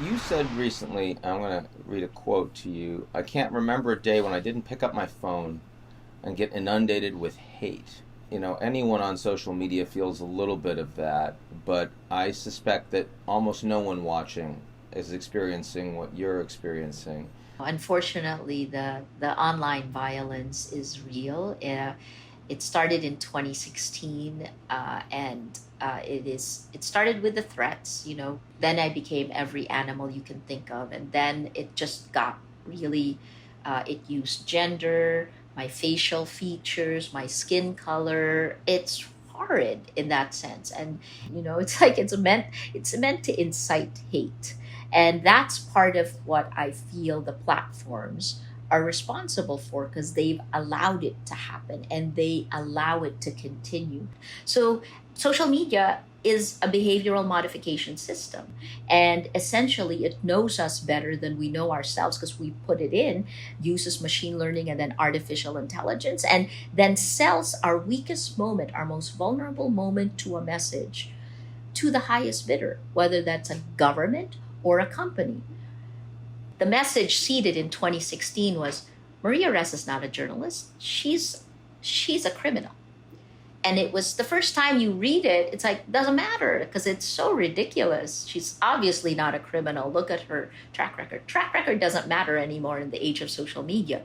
You said recently, I'm going to read a quote to you. I can't remember a day when I didn't pick up my phone and get inundated with hate. Anyone on social media feels a little bit of that, but I suspect that almost no one watching is experiencing what you're experiencing. Unfortunately, the online violence is real. It started in 2016, and it started with the threats. Then I became every animal you can think of, and then it just got really. It used gender, my facial features, my skin color. It's horrid in that sense, and it's like it's meant to incite hate, and that's part of what I feel the platforms are responsible for, because they've allowed it to happen and they allow it to continue. So social media is a behavioral modification system, and essentially it knows us better than we know ourselves, because we put it in, uses machine learning and then artificial intelligence, and then sells our weakest moment, our most vulnerable moment, to a message to the highest bidder, whether that's a government or a company. The message seeded in 2016 was, Maria Ressa is not a journalist. She's a criminal. And it was the first time you read it, it's like, doesn't matter, because it's so ridiculous. She's obviously not a criminal. Look at her track record. Track record doesn't matter anymore in the age of social media.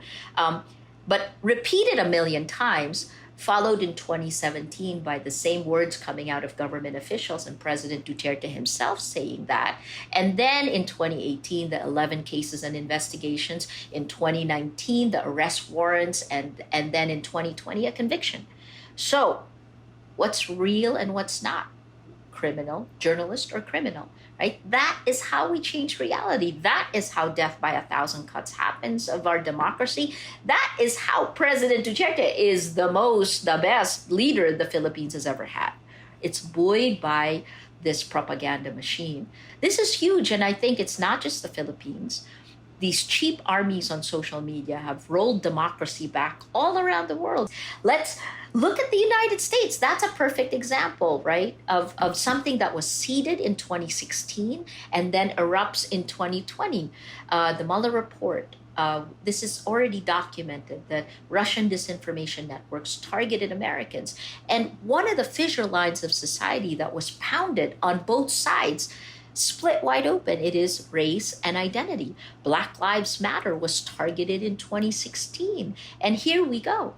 But repeated a million times, followed in 2017 by the same words coming out of government officials and President Duterte himself saying that. And then in 2018, the 11 cases and investigations. In 2019, the arrest warrants. And then in 2020, a conviction. So what's real and what's not? Criminal, journalist, or criminal, right? That is how we change reality. That is how death by 1,000 cuts happens of our democracy. That is how President Duterte is the best leader the Philippines has ever had. It's buoyed by this propaganda machine. This is huge, and I think it's not just the Philippines. These cheap armies on social media have rolled democracy back all around the world. Let's look at the United States. That's a perfect example, right, of something that was seeded in 2016 and then erupts in 2020. The Mueller report. This is already documented that Russian disinformation networks targeted Americans. And one of the fissure lines of society that was pounded on both sides split wide open. It is race and identity. Black Lives Matter was targeted in 2016. And here we go,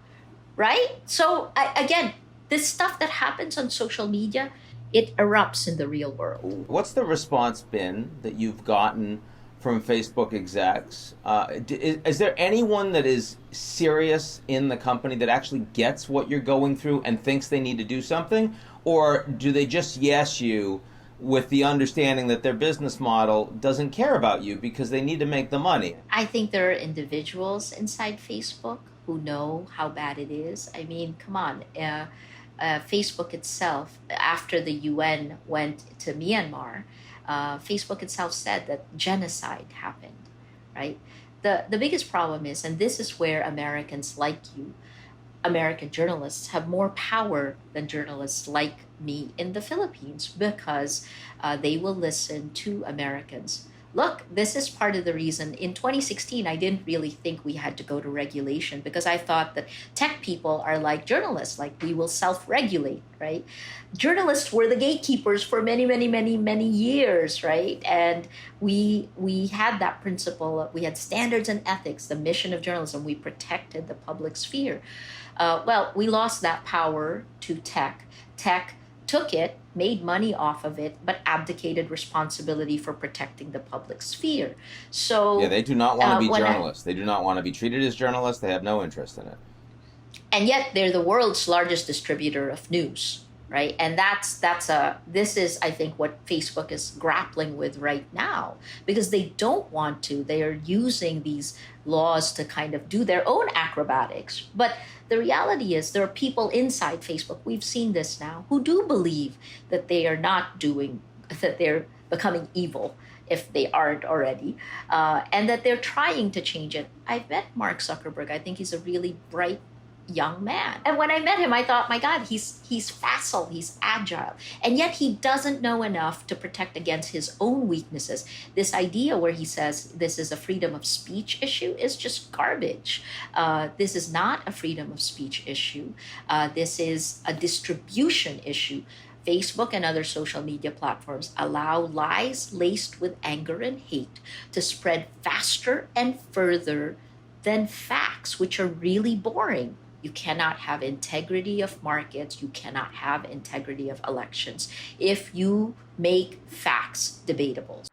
right? So again, this stuff that happens on social media, it erupts in the real world. What's the response been that you've gotten from Facebook execs? Is there anyone that is serious in the company that actually gets what you're going through and thinks they need to do something? Or do they just yes you with the understanding that their business model doesn't care about you because they need to make the money? I think there are individuals inside Facebook who know how bad it is. I mean, come on. Facebook itself, after the UN went to Myanmar, Facebook itself said that genocide happened, right? The biggest problem is, and this is where Americans like you, American journalists, have more power than journalists like me in the Philippines, because they will listen to Americans. Look, this is part of the reason. In 2016, I didn't really think we had to go to regulation, because I thought that tech people are like journalists, like we will self-regulate, right? Journalists were the gatekeepers for many, many, many, many years, right? And we had that principle. We had standards and ethics, the mission of journalism. We protected the public sphere. Well, we lost that power to tech. Tech took it, made money off of it, but abdicated responsibility for protecting the public sphere. So yeah, they do not want to be journalists. They do not want to be treated as journalists. They have no interest in it. And yet they're the world's largest distributor of news, right? And this is, I think, what Facebook is grappling with right now, because they don't want to. They are using these laws to kind of do their own acrobatics. But the reality is there are people inside Facebook, we've seen this now, who do believe that they are not doing, that they're becoming evil if they aren't already, and that they're trying to change it. I've met Mark Zuckerberg. I think he's a really bright young man. And when I met him, I thought, my God, he's facile, he's agile. And yet he doesn't know enough to protect against his own weaknesses. This idea where he says this is a freedom of speech issue is just garbage. This is not a freedom of speech issue. This is a distribution issue. Facebook and other social media platforms allow lies laced with anger and hate to spread faster and further than facts, which are really boring. You cannot have integrity of markets. You cannot have integrity of elections if you make facts debatable.